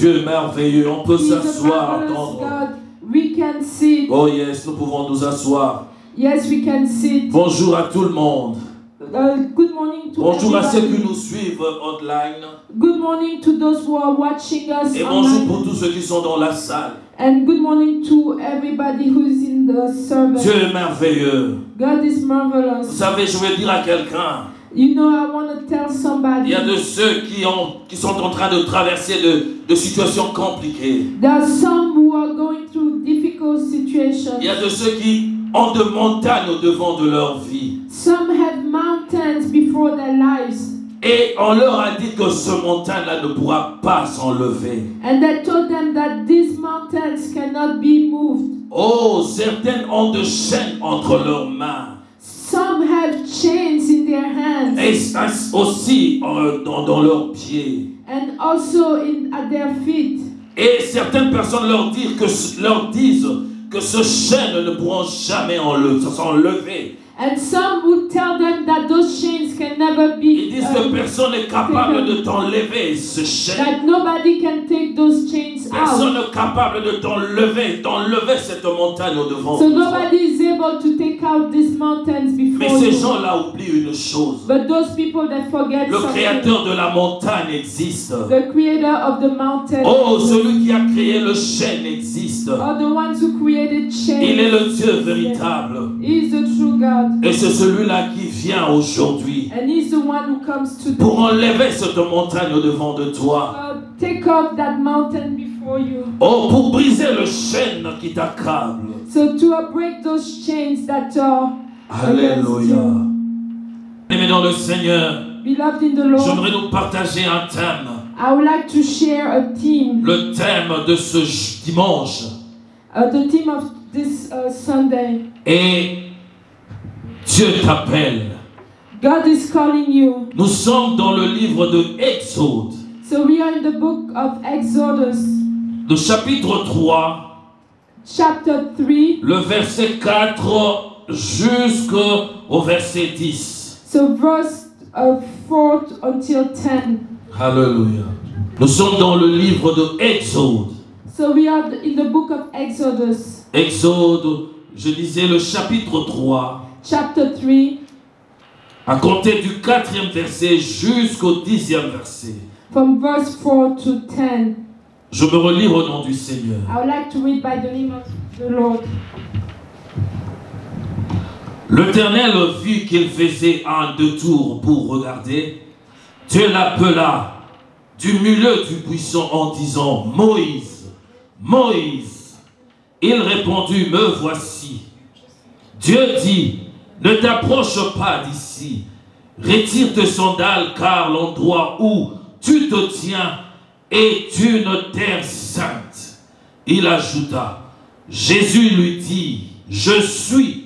Dieu merveilleux. On peut He is a s'asseoir, marvelous attendre. God. We can sit. Oh yes, nous pouvons nous asseoir. Yes, we can sit. Bonjour à tout le monde. Good morning to Bonjour à ceux qui everybody. nous suivent online. Good morning to those who are watching us Et bonjour online. pour tous ceux qui sont dans la salle. And good morning to everybody who is in the service. Dieu est merveilleux. God is Vous marvelous. savez, je vais dire à quelqu'un, You know, I want to tell il somebody. y a de ceux qui sont en train de traverser de situations compliquées. There are some who are going through difficult situations. Il y a de ceux qui ont de montagnes au devant de leur vie. Some have mountains before their lives. Et on leur a dit que ce montagne-là ne pourra pas s'enlever. And they told them that these mountains cannot be moved. Oh, certaines ont de chaînes entre leurs mains. Some have chains in their hands. Et aussi dans leurs pieds. And also at their feet. Et certaines personnes leur disent que ce chaîne ne pourront jamais s'enlever. And some would tell them that those chains can never Ils be disent que personne n'est capable de t'enlever ce chaîne. that nobody can take those chains Personne out. n'est capable de t'enlever cette montagne au devant. So de toi. nobody is able to take out these mountains Mais before ces you. gens-là oublient une chose. But those people that forget Le something, créateur de la montagne existe. the creator of the mountain, Oh, celui qui a créé le chêne existe. are the ones who created chains. Il est le Dieu véritable. He is the true God. Et c'est celui-là qui vient aujourd'hui And he's the one who comes today. pour enlever cette montagne au devant de toi. Take off that mountain before you. Oh, pour briser le chêne qui t'accable. So to break those chains that are against Alléluia. you. Mais dans le Seigneur, Beloved in the Lord, j'aimerais nous partager un thème. I would like to share a theme. Le thème de ce dimanche. The theme of this Sunday. Et Dieu t'appelle. God is calling you. Nous sommes dans le livre de Exode, So we are in the book of Exodus, le chapitre 3, chapter 3. le verset 4 jusqu'au verset 10. So verse 4 until 10. Alléluia. Nous sommes dans le livre de Exode. So we are in the book of Exodus, Exode, je disais le chapitre 3, chapter 3, à compter du 4e verset jusqu'au 10e verset. from verse 4 to 10. Je me relis au nom du Seigneur. I would like to read by the name of the Lord. L'Éternel vit qu'il faisait un détour pour regarder. Dieu l'appela du milieu du buisson en disant, Moïse, Moïse. Il répondit, me voici. Dieu dit, ne t'approche pas d'ici. Retire tes sandales car l'endroit où tu te tiens est une terre sainte. Il ajouta, Jésus lui dit, je suis.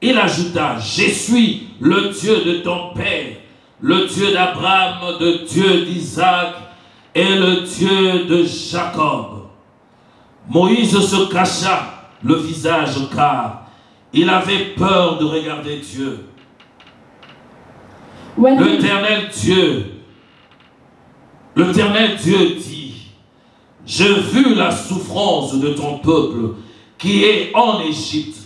Il ajouta, je suis le Dieu de ton père, le Dieu d'Abraham, le Dieu d'Isaac et le Dieu de Jacob. Moïse se cacha le visage car il avait peur de regarder Dieu. L'Éternel Dieu dit, j'ai vu la souffrance de ton peuple qui est en Égypte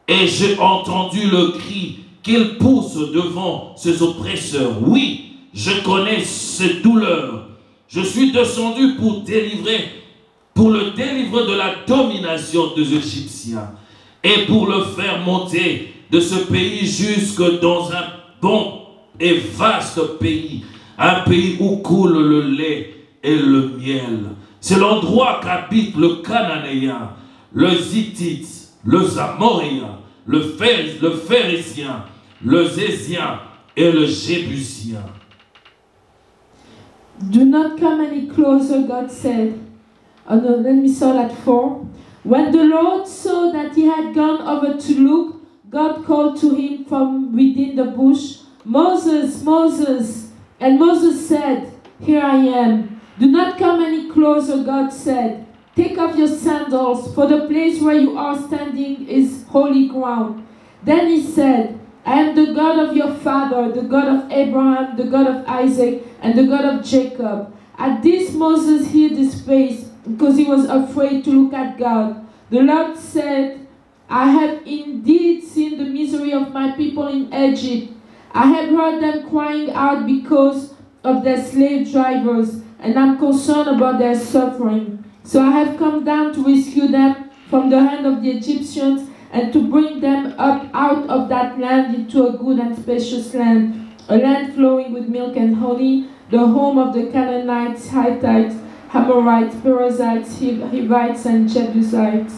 et j'ai entendu le cri qu'il pousse devant ses oppresseurs. Oui, je connais ses douleurs. Je suis descendu pour le délivrer de la domination des Égyptiens et pour le faire monter de ce pays jusque dans un bon et vaste pays, un pays où coule le lait et le miel. C'est l'endroit qu'habite le Cananéen, le Hittite, le Amoréen, le Phérézien, le Zésien et le Jébusien. Do not come any closer, God said. Let me start at 4. When the Lord saw that he had gone over to look, God called to him from within the bush, Moses, Moses. And Moses said, Here I am. Do not come any closer, God said. Take off your sandals, for the place where you are standing is holy ground. Then he said, I am the God of your father, the God of Abraham, the God of Isaac, and the God of Jacob. At this, Moses hid his face because he was afraid to look at God. The Lord said, I have indeed seen the misery of my people in Egypt. I have heard them crying out because of their slave drivers, and I'm concerned about their suffering. So I have come down to rescue them from the hand of the Egyptians and to bring them up out of that land into a good and spacious land, a land flowing with milk and honey, the home of the Canaanites, Hittites, Amorites, Perizzites, Hivites and Jebusites.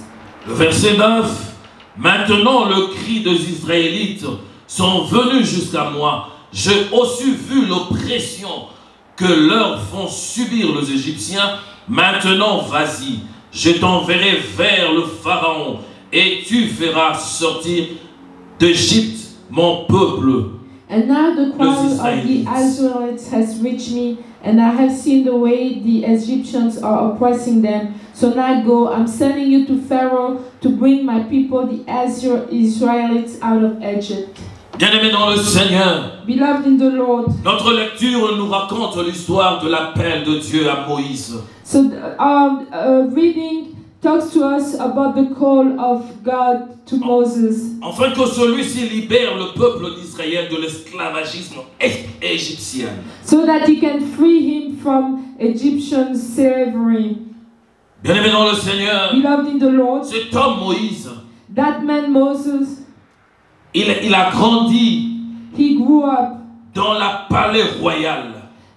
Le verset 9. Maintenant le cri des Israélites sont venus jusqu'à moi. J'ai aussi vu l'oppression que leur font subir les Égyptiens. Maintenant vas-y, je t'enverrai vers le Pharaon et tu feras sortir d'Égypte mon peuple. And now the cry of the Israelites has reached me, and I have seen the way the Egyptians are oppressing them. So now go, I'm sending you to Pharaoh to bring my people, the Israelites, out of Egypt. Bien-aimés dans le Seigneur, Beloved in the Lord, notre lecture nous raconte l'histoire de l'appel de Dieu à Moïse. So reading talks to us about the call of God to Moses. Afin que celui-ci libère le peuple d'Israël de l'esclavagisme égyptien. So that he can free him from Egyptian slavery. Bien-aimés dans le Seigneur, Beloved in the Lord, cet homme Moïse, that man Moses, il a grandi he grew up dans la palais royal,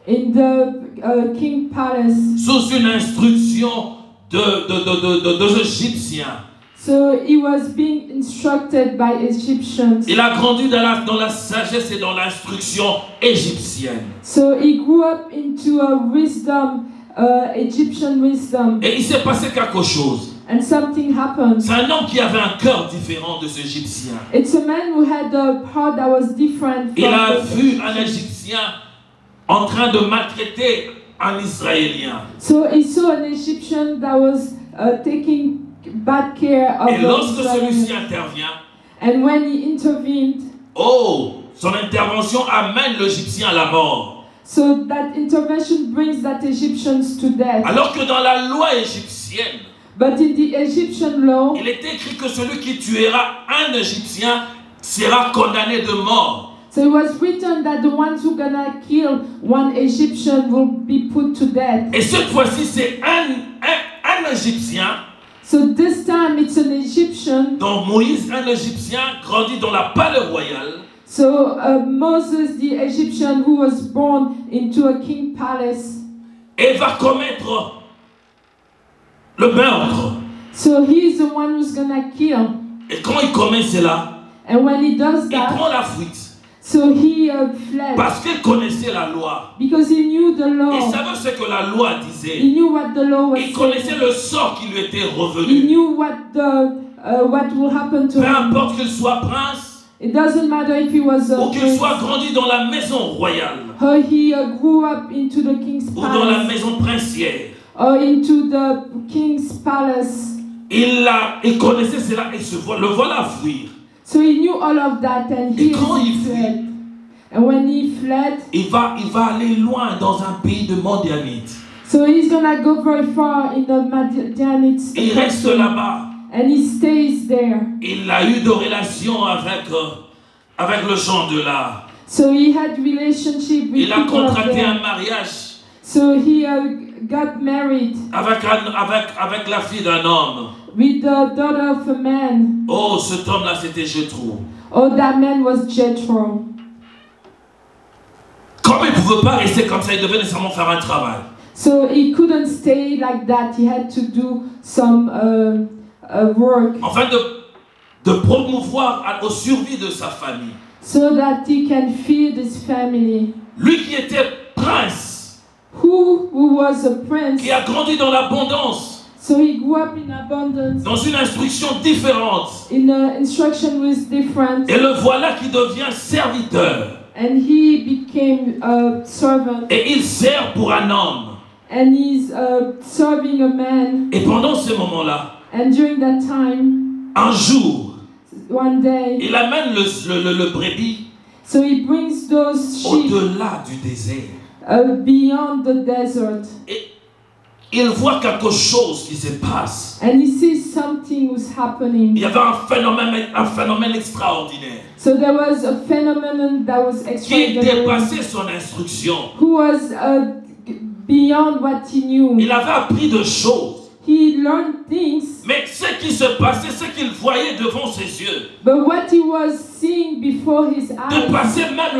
in the king palace. Sous une instruction de Égyptiens. So he was being instructed by Egyptians. Il a grandi dans la sagesse et dans l'instruction égyptienne. So he grew up into a wisdom, Egyptian wisdom. Et il s'est passé quelque chose. And something happened. C'est un homme qui avait un cœur différent de ce Égyptien. It's a man who had a heart that was different. Il a vu un Égyptien en train de maltraiter un Israélien. So he saw an Egyptian that was taking bad care of Et lorsque the celui-ci Israelites. intervient, And when he intervened, son intervention amène l'Égyptien à la mort. so that intervention brings that Egyptians to death. Alors que dans la loi égyptienne, But in the Egyptian law, il est écrit que celui qui tuera un Égyptien sera condamné de mort. so it was written that the ones who gonna kill one Egyptian will be put to death. Et cette fois-ci, c'est un Égyptien. So this time it's an Egyptian. Donc Moïse, un Égyptien, grandit dans la palais royale. So Moses, the Egyptian who was born into a king palace, Et va commettre le meurtre. so he's the one who's gonna kill. Et quand il commet cela, And when he does il that, prend la fuite. so he fled Parce qu'il connaissait la loi. because he knew the Il law. savait ce que la loi He disait. knew what the law was Il saying. connaissait le sort qui lui était He revenu. knew what will happen to Peu him. importe qu'il soit prince It doesn't matter if he was a ou qu'il prince, soit grandi dans la maison royale or he grew up into the king's ou dans la palace, maison princière. or into the king's palace. Il connaissait cela et le voilà fuir. So he knew all of that, and Et he quand il fled. And when he fled, Il va aller loin dans un pays de Madianites. so he's gonna go very far in the Madianites Il reste country, là-bas. and he stays there. Il a eu de relations avec le gens de là. So he had relationship with Il a people of contracté un there. mariage So he got married avec la fille d'un homme. with the daughter of a man. Oh, cet homme-là, c'était Jéthro. Oh, that man was Jethro. Comme il ne pouvait pas rester comme ça, il devait nécessairement faire un travail. So he couldn't stay like that. He had to do some work Afin de promouvoir aux survies de sa famille. so that he can feed his family. Lui qui était prince, Who was a prince, qui a grandi dans l'abondance, so he grew up in abundance. dans une instruction différente. In the instruction was different, Et le voilà qui devient serviteur. and he became a servant, Et il sert pour un homme. and he's serving a man. Et pendant ce moment-là, And during that time, un jour, one day, il amène le brebis so he brings those sheep au-delà du désert. beyond the desert. Et il voit quelque chose qui se passe. And he sees something was Il happening. y avait un phénomène extraordinaire So there was a phenomenon that was qui extraordinary, dépassait son instruction. who was beyond what he knew. Il avait appris de choses. He learned things, Mais ce qui se passait, ce qu'il voyait devant ses yeux, but what he was seeing before his eyes, dépassait même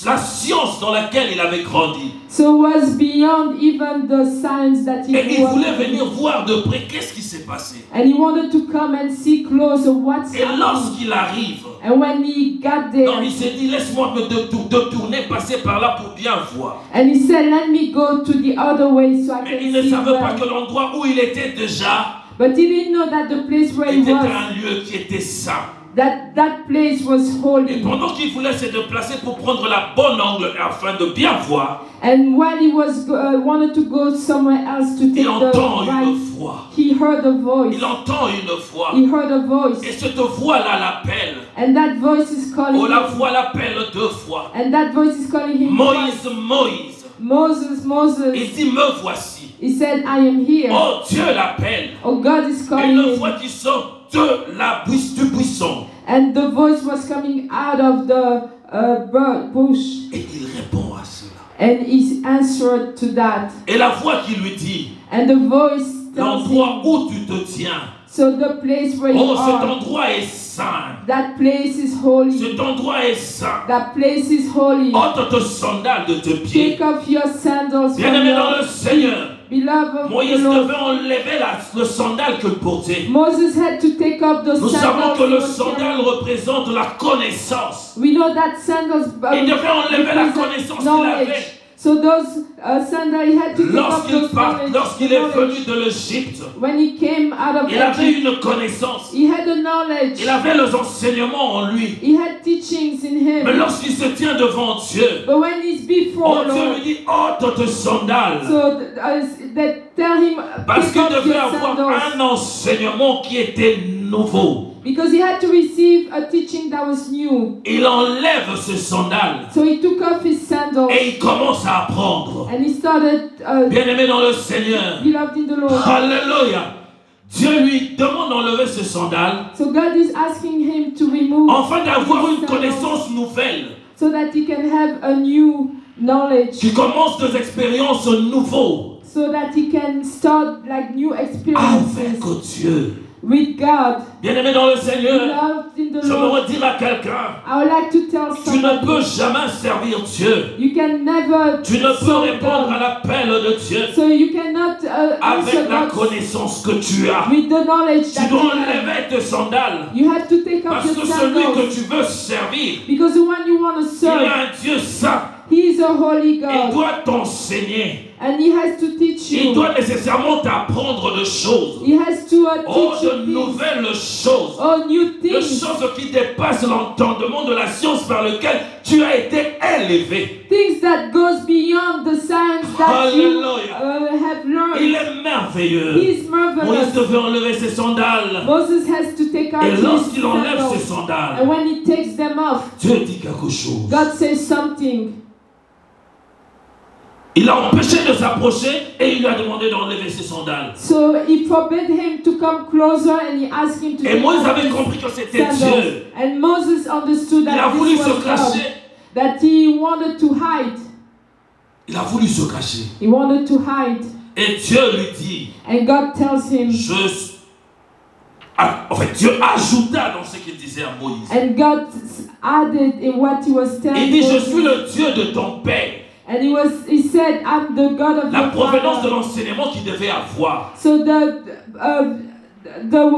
la science dans laquelle il avait grandi. so was beyond even the science that he Et il grew up voulait in. venir voir de près qu'est-ce qui s'est passé. And he wanted to come and see closer what's Et happening. lorsqu'il arrive, And when he got there, non, il s'est dit, laisse-moi me tourner, passer par là pour bien voir. and he said, let me go to the other way so I Mais can il ne see savait pas well. que l'endroit où il était déjà But he didn't know that the place where he était was, un lieu qui était saint. that place was Et holy. pendant qu'il voulait se déplacer pour prendre la bonne angle afin de bien voir, And while he was wanted to go somewhere else to take il entend the une right, voix. he heard a voice. Il entend une voix. He heard a voice. Et cette voix-là l'appelle. And that voice is calling Oh, la him. voix l'appelle 2 fois. And that voice is calling him. Moïse, Moïse. Moses, Il Moses. dit, me voici. He said, I am here. Oh, Dieu l'appelle. Oh, God is Et calling une him. voix qui sort du buisson. And the voice was coming out of the bush. Et il répond à cela. And he answered to that. Et la voix qui lui dit, And the voice tells l'endroit him, où tu te tiens, so the place where you oh, cet are, endroit est saint. that place is holy. Cet endroit est saint. That place is holy. Ôte tes sandales de tes pieds. Take off your sandals from Bien-aimé dans your le Seigneur, beloved of the Moïse Lord. devait enlever le sandal qu'il portait. Moses had to take off the Nous savons sandals. que he le was sandal carrying. représente la connaissance. We know that sandals Il devait enlever la represent connaissance qu'il knowledge. avait. So those sandals, he had to take off those knowledge. Lorsqu'il est venu de l'Égypte, When he came out of il avait Egypt, une connaissance. he had the knowledge. Il avait les enseignements en lui. He had teachings in Mais him. lorsqu'il se tient devant Dieu, But when he's before oh, Dieu Lord, lui dit, ôte tes sandales. so they tell him, Parce take qu'il off devait your avoir sandals. un enseignement qui était nouveau. Because he had to receive a teaching that was new. Il enlève ses sandales So he took off his sandals et il commence à apprendre. and he started, Bien-aimé dans le Seigneur, beloved in the Lord. alléluia. Dieu lui demande d'enlever ses sandales So God is asking him to remove afin d'avoir his une sandals connaissance nouvelle, so that he can have a new knowledge, qui commence des expériences nouvelles so that he can start like new avec experiences Dieu. with God. Bien-aimé dans le Seigneur, Beloved in the je Lord, veux dire à quelqu'un, I would like to tell tu ne peux somebody, jamais servir Dieu. you can never Tu ne peux serve répondre à God. l'appel de Dieu So you cannot answer avec la God connaissance que tu as. with the knowledge Tu that dois you have. enlever tes sandales. You have to take off Parce your que celui que sandals tu veux servir, because the one you want to il serve, est un Dieu saint. he is a holy Il God doit t'enseigner. and he has to teach Il you. doit nécessairement t'apprendre des choses. He has to Oh, teach you de things. nouvelles choses. Oh, new Des things. choses qui dépassent l'entendement de la science par lequel tu as été élevé. Things that goes beyond the science that you Hallelujah. have learned. Il est merveilleux. He is Moïse marvelous. devait enlever ses sandales. Moses has to take out Et his lorsqu'il enlève ses sandals. sandales, And when he takes them off, Dieu dit quelque chose. God says something. Il l'a empêché de s'approcher et il lui a demandé d'enlever ses sandales. So he forbade him to come closer and he asked him to Et take Moïse off avait his compris que c'était sandals. Dieu. And Moses understood Il a that voulu this se was God, cacher. that he wanted to hide. Il a voulu se cacher. He wanted to hide. Et Dieu lui dit, And God tells him, en fait, Dieu ajouta dans ce qu'il disait à Moïse. and God added in what he was telling Il dit, je Moses. suis le Dieu de ton père. And he said, I'm the God of La your provenance de father. l'enseignement qu'il devait avoir. So the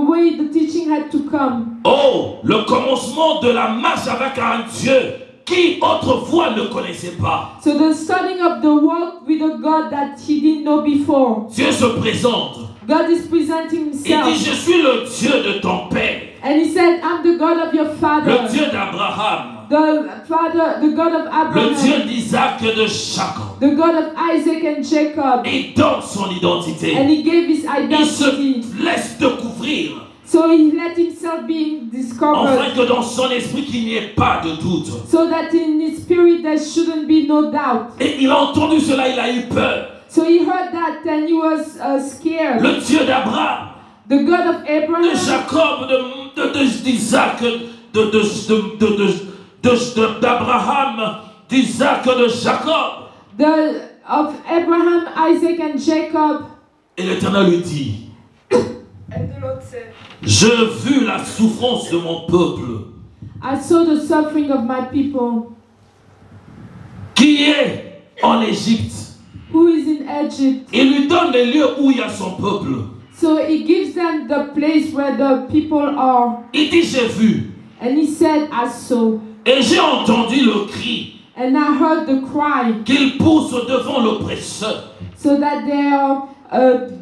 way the teaching had to come. Oh, le commencement de la marche avec un Dieu qui autrefois ne connaissait pas. So the starting of the walk with a God that he didn't know before. Dieu se présente. God is presenting Il dit, himself. je suis le Dieu de ton père. And he said, I'm the God of your father. Le Dieu d'Abraham. The God of Le Dieu Abraham. d'Isaac et de Jacob. The God of Isaac and Jacob. Il donne son identité. And he gave his Il identity. se laisse découvrir So he let himself be discovered. Afin que dans son esprit qu'il n'y ait pas de doute. So that in his spirit there shouldn't be no doubt. Et il a entendu cela, il a eu peur. So he heard that and he was scared. Le Dieu d'Abraham, The God of de Abraham, Jacob, d'Isaac, d'Abraham, d'Isaac, de Jacob. of Abraham, Isaac and Jacob. Et l'Éternel lui dit, And the Lord said, j'ai vu la souffrance de mon peuple I saw the suffering of my people qui est en Égypte. who is in Egypt. Il lui donne les lieux où il y a son peuple. So he gives them the place where the people are. Il dit, j'ai vu. And he said, I saw. Et j'ai entendu le cri And I heard the cry. qu'il pousse devant l'oppresseur. So that they are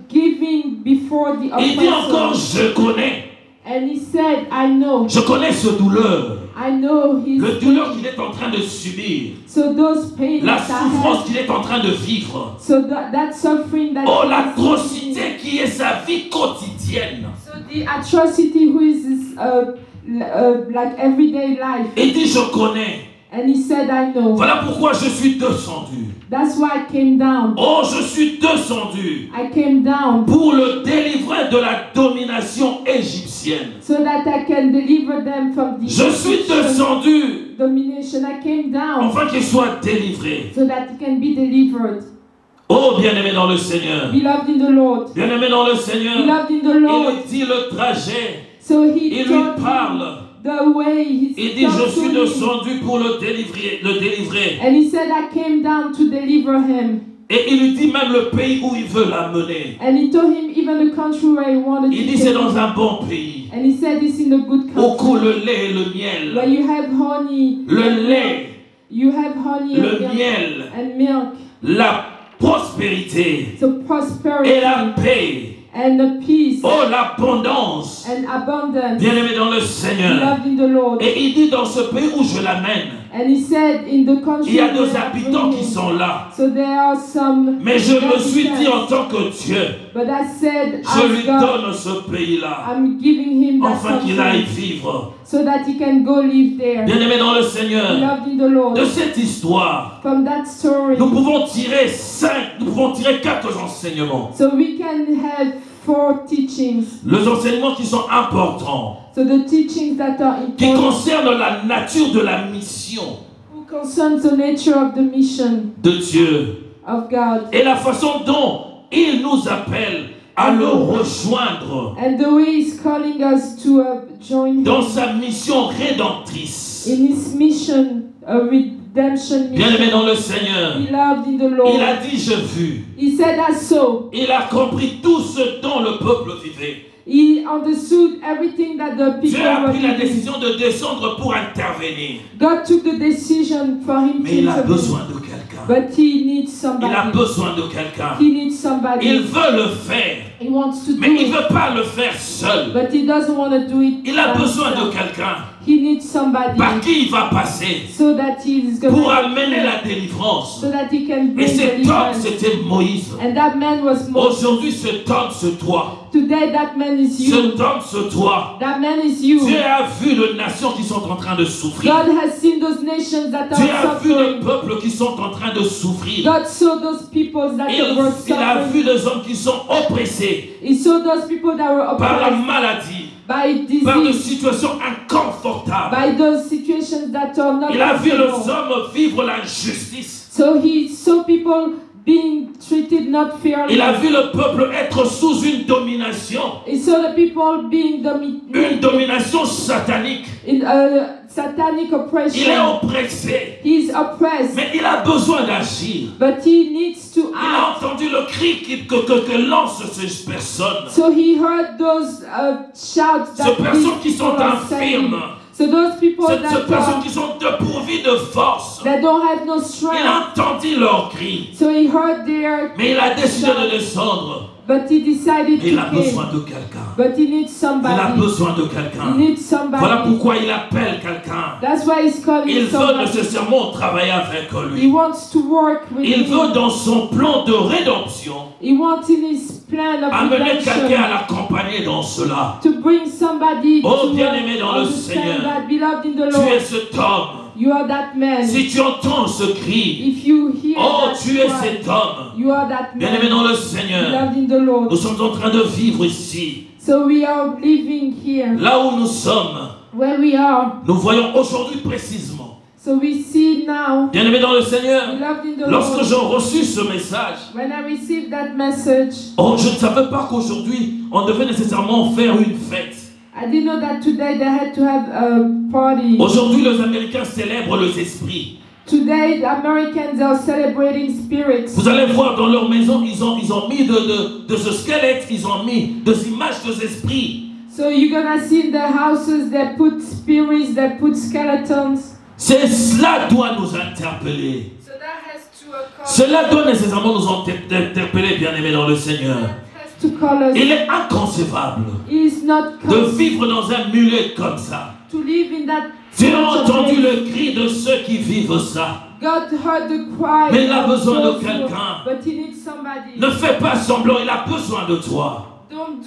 giving before the Il dit encore, oppressor. je connais. And he said, I know. Je connais ce douleur. I know his Le douleur pain. qu'il est en train de subir. So those pains La that I souffrance have. qu'il est en train de vivre. So that suffering that Oh, he is l'atrocité qui est sa vie quotidienne. so the atrocity who is his, like everyday life. Il dit, je connais. And he said, I know. Voilà pourquoi je suis descendu. That's why I came down. Oh, je suis descendu I came down pour le délivrer de la domination égyptienne. so that I can deliver them from the Je suis descendu domination. I came down afin qu'il soit délivré. so that he can be delivered. Oh, bien-aimé dans le Seigneur. Beloved in the Lord. Bien-aimé dans le Seigneur. Beloved in the Il Lord. lui dit le trajet. So he Il lui told parle. him the way he Il dit, je talked suis to him. descendu pour le délivrer. And he said, I came down to deliver him. Et il lui dit même le pays où il veut l'amener. And he told him even the country where he wanted Il to dit, c'est take dans him. un bon pays. And he said, it's in a good Où coule country le lait et le where miel. you have honey. Le lait, You have honey le and milk. miel, And milk. la prospérité So et prosperity la paix. and the peace Oh, l'abondance. and abundance. Bien-aimé dans le Seigneur. Loved in the Lord. Et il dit, dans ce pays où je l'amène, And he said, in the country il y a where des I habitants bring qui him. sont là. So there are some Mais je me suis dit en inhabitants. tant que Dieu, But I said, je lui as God, donne ce pays-là, I'm giving him that afin qu'il aille country vivre. so that he can go live there. Bien-aimé dans le Seigneur, Loved in the Lord. de cette histoire, From that story, nous pouvons tirer 4 enseignements. so we can have 4 teachings. Les enseignements qui sont importants, So the teachings that are qui important, concernent la nature de la mission who concerns the nature of the mission de Dieu of God, et la façon dont il nous appelle à le rejoindre and the way He's calling us to join dans Him sa mission rédemptrice. in His mission, a redemption Bien-aimé mission. dans le Seigneur, Beloved in the il Lord, a dit, j'ai vu. He said, I saw. Il a compris tout ce dont le peuple vivait. He understood everything that the Dieu people a were pris la doing. décision de descendre pour intervenir. God took the decision for him Mais to il a intervene. besoin de quelqu'un. But he needs Il a somebody. besoin de quelqu'un. He needs somebody. Il veut le faire, He wants to do mais il ne it, veut pas le faire seul. but he doesn't want to do it. Il a by besoin de himself. quelqu'un He needs somebody par qui il va passer so that he is going pour amener la délivrance. so that he can Et bring cet homme, deliverance. c'était Moïse. And that man was Moses. Aujourd'hui, cet homme, c'est toi. Today that man is you. Cet homme, c'est toi. That man is you. Dieu a vu les nations qui sont en train de souffrir. God has seen those nations that Dieu are a vu les suffering. peuples qui sont en train de souffrir. God saw those people that Il were a vu suffering. les hommes qui sont oppressés He saw those people that were par la oppressed maladie, by par des disease, situations inconfortables. by those situations that are not Il a vu les comfortable. hommes vivre l'injustice. So he saw people being treated not fairly. Il a vu le peuple être sous une domination, He saw the people being une domination satanique. in satanic Il est oppression. oppressé, He is oppressed, mais il a besoin d'agir. but he needs to Il a act. entendu le cri que lancent ces personnes. So he heard those shouts Ces that personnes these qui sont people are saying. infirmes. So those people Ces that personnes qui sont dépourvues de force. that don't have no Il strength. a entendu leurs cris, So he heard their mais il a décidé de descendre But he decided Mais il a to besoin came. de quelqu'un. But he needs Il a somebody. besoin de He quelqu'un. needs somebody. Voilà pourquoi il appelle quelqu'un. That's why he's calling Il veut somebody. nécessairement travailler avec He lui. wants to work with Il veut him. dans son plan de rédemption He wants in his plan of amener quelqu'un à redemption l'accompagner dans cela. to bring somebody Oh, to bien-aimé dans le understand Seigneur, that, beloved in the Tu es Lord. cet homme. You are that man. Si tu entends ce cri, If you hear oh, that tu es cry, cet homme. you are that Bien-aimé man. dans le Seigneur, Beloved in the Lord. nous sommes en train de vivre ici. So we are living here, Là où nous sommes, where we are. nous voyons aujourd'hui précisément. So we see now, Bien-aimé dans le Seigneur, beloved in the lorsque j'ai Lord, reçu ce message, when I received that message, oh, je ne savais pas qu'aujourd'hui, on devait nécessairement faire une fête. I didn't know that today they had to have a party. Aujourd'hui, les Américains célèbrent les esprits. Today, the Americans are celebrating spirits. Vous allez voir dans leur maison, ils ont mis de ce squelette, ils ont mis des images des esprits. So you're gonna see in their houses, they put spirits, they put skeletons. Cela doit nous interpeller. So that has to occur. Cela doit nécessairement nous interpeller, bien-aimés dans le Seigneur. Has to call us. Il est inconcevable It is not de cause vivre dans un milieu comme ça. to live in that. Tu as such a entendu place. le cri de ceux qui vivent ça. God heard the cry. Mais il a of besoin de those who- quelqu'un. But he needs somebody. Ne fais pas semblant, il a besoin de toi. Don't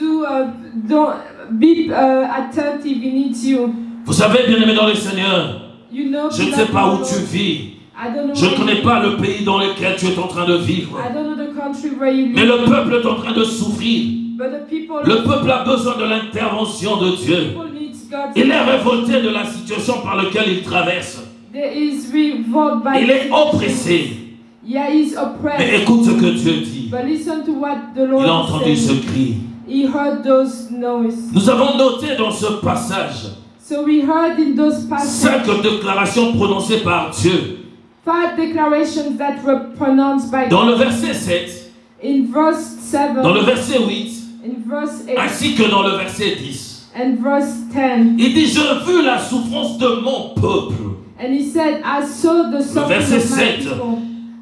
be attentive. He needs you. Vous savez, bien-aimés dans le Seigneur, You know. je ne sais pas où tu vis. I don't know. Je ne where connais you- pas le pays dans lequel tu es en train de vivre. I don't know the country where you Mais live. le peuple est en train de souffrir. But the people. Le peuple a besoin de l'intervention de Dieu. People needs God's. Il est révolté de la situation par laquelle il traverse. There is revolt by. Il est oppressé. Yeah, he's Mais oppressed. écoute ce que Dieu dit. But listen to what the Lord Il a is entendu ce saying. cri. He heard those noises. Nous avons noté dans ce passage So we heard in those 5 passages déclarations prononcées par Dieu. 5 declarations that were pronounced by Dans le God. verset 7, In verse 7, dans le verset 8, in verse 8, ainsi que dans le verset 10. and verse 10. Il dit, j'ai vu la souffrance de mon peuple. And he said, I saw the suffering verset of my 7. people.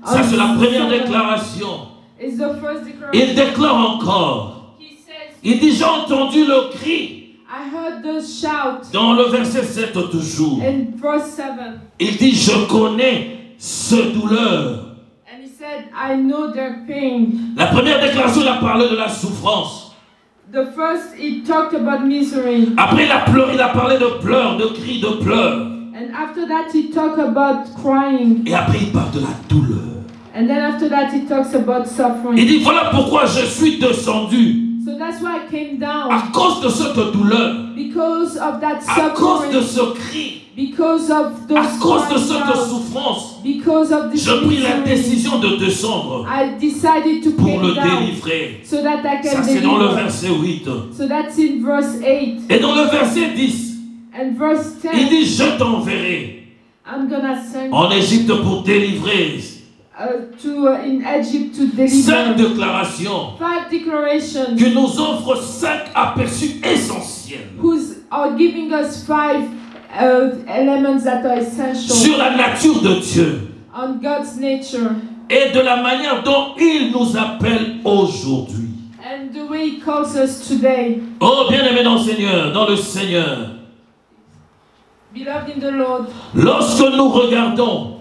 Ça, c'est la première 7 déclaration. is the first Il declaration. déclare encore. He says, Il dit, j'ai entendu le cri. I heard the shout. Dans le verset 7 toujours. In verse 7. Il dit, je connais ce douleur. And he said, I know their pain. La première déclaration, il a parlé de la souffrance. The first, he talked about misery. Après, il a parlé de pleurs, de cris, de pleurs. And after that, he talked about crying. Et après, il parle de la douleur. And then after that, he talks about Il suffering. dit, voilà pourquoi je suis descendu. So that's why I came À down. cause de cette douleur. Because of that À cause de suffering. ce cri. Because of À those cause de crying cette out. souffrance. Because of this Je pris la misery. décision de descendre I decided to pour come le down délivrer. so that I Ça, can c'est dans le deliver. verset 8. So that's in verse 8. Et dans le verset 10, And verse il 10, dit, je t'enverrai I'm gonna send en Égypte pour délivrer. in Egypt to 5 deliver. déclarations 5 declarations qui nous offrent 5 aperçus essentiels who are giving us 5 elements that are essential sur la nature de Dieu on God's nature et de la manière dont il nous appelle aujourd'hui. and the way He calls us today. Oh, bien-aimé dans le Seigneur, Beloved in the Lord, lorsque nous regardons,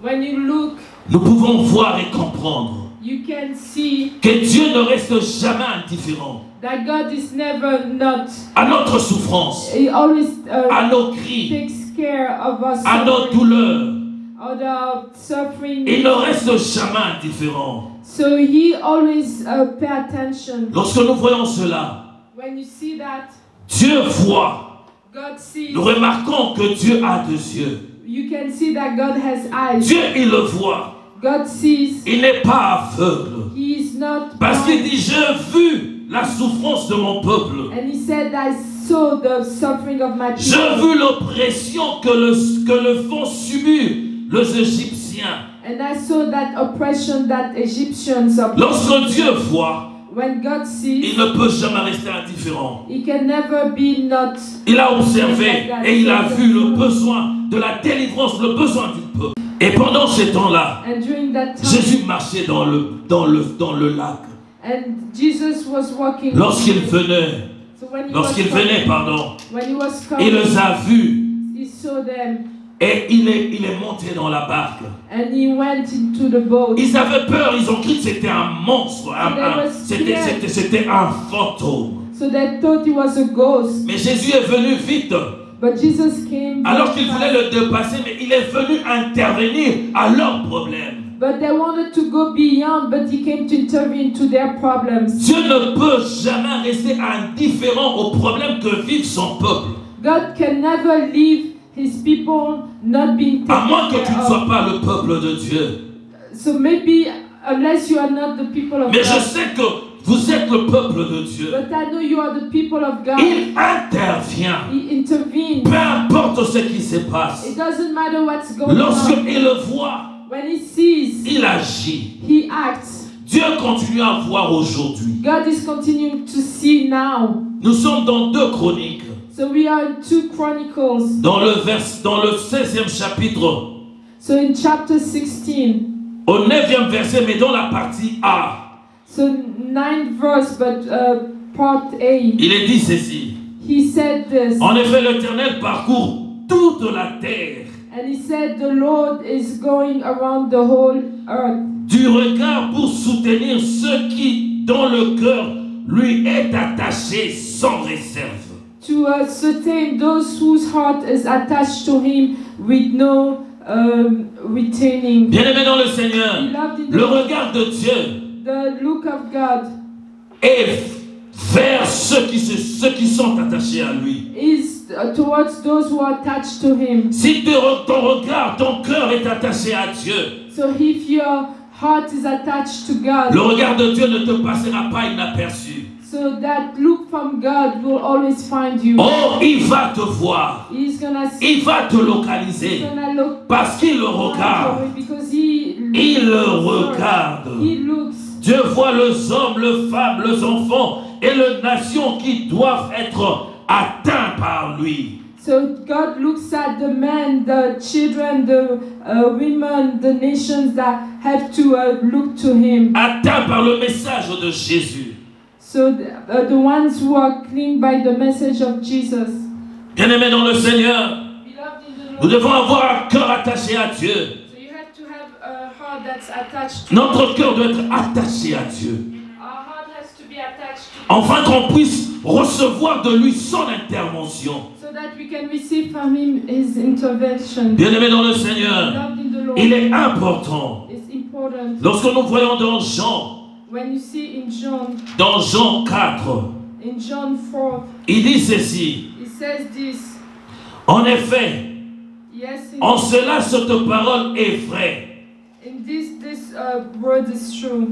when you look, nous pouvons voir et comprendre you can see que Dieu ne reste jamais indifférent that God is never not. à notre souffrance, He always à nos cris, takes care of us. à nos douleurs. Or the suffering. Il ne reste jamais indifférent. So He always pay attention. Lorsque nous voyons cela, When you see that, Dieu voit. God sees. Nous remarquons que Dieu a 2 yeux. You can see that God has eyes. Dieu, il le voit. God sees. Il n'est pas aveugle. He is not Parce qu'il blind. dit, j'ai vu la souffrance de mon peuple. And He said, I saw the suffering of my J'ai people. vu l'oppression que le font subir les Égyptiens. And I saw that oppression that Egyptians are. Lorsque Dieu voit, When God sees, il ne peut jamais rester indifférent. He can never be not. Il a observé et il a vu le besoin de la délivrance, le besoin du peuple. Et pendant ces temps-là, And during that time, Jésus marchait dans le lac. and Jesus was walking. Lorsqu'il venait, So when he il was coming, les a vus he saw them, et il est monté dans la barque. and he went into the boat. Ils avaient peur, ils ont cru que c'était un monstre, c'était un fantôme. So they thought he was a ghost. Mais Jésus est venu vite. But Jesus came. Alors qu'il voulait le dépasser, mais il est venu intervenir à leurs problèmes. But they wanted to go beyond, but he came to intervene to their problems. Dieu ne peut jamais rester indifférent aux problèmes que vit son peuple. God can never leave his people not being taken À moins que tu ne care sois of. pas le peuple de Dieu. So maybe, unless you are not the people of Mais je God. sais que vous êtes le peuple de Dieu. But I know you are the people of God. Il intervient. He intervenes. Peu importe ce qui se passe. It doesn't matter what's going on. Lorsqu'il le voit, When he sees, il agit. he acts. Dieu continue à voir aujourd'hui. God is continuing to see now. Nous sommes dans 2 Chroniques. So we are in 2 Chronicles. Dans le 16e chapitre, So in chapter 16. au 9e verset, mais dans la partie A, So 9th verse, but part A. il est dit ceci. He said this. En effet, l'Éternel parcourt toute la terre And he said the Lord is going around the whole earth du regard pour soutenir ceux qui, dans le cœur, lui est attaché sans réserve. to sustain those whose heart is attached to him with no retaining. Bien-aimés dans le Seigneur, Beloved in le the, regard de Dieu the look of God est vers ceux qui sont attachés à lui. is towards those who are attached to him. Si ton regard, ton cœur est attaché à Dieu, So if your heart is attached to God, le regard de Dieu ne te passera pas inaperçu. so that look from God will always find you. Oh, il va te voir. He's gonna see, Il va te he's localiser. gonna look Parce qu'il le regarde. because he Il le regarde. He looks. Dieu voit les hommes, les femmes, les enfants et les nations qui doivent être atteints par lui. So God looks at the men, the children, the women, the nations that have to look to him. Atteints par le message de Jésus. So the ones who are clean by the message of Jesus. Bien-aimés dans le Seigneur, Beloved in the nous Lord, devons avoir un cœur attaché à Dieu. so you have to have a heart that's attached to Notre cœur doit être attaché à Dieu. Our heart has to be attached to Afin qu'on puisse recevoir de lui son intervention. so that we can receive from him his intervention. Bien-aimés dans le Seigneur, Beloved in the Lord, il est important. it's important. Lorsque nous voyons dans Jean When you see in John 4, in John 4, il dit ceci. it says this. En effet, Yes, en cela cette parole est vraie. in this word is true.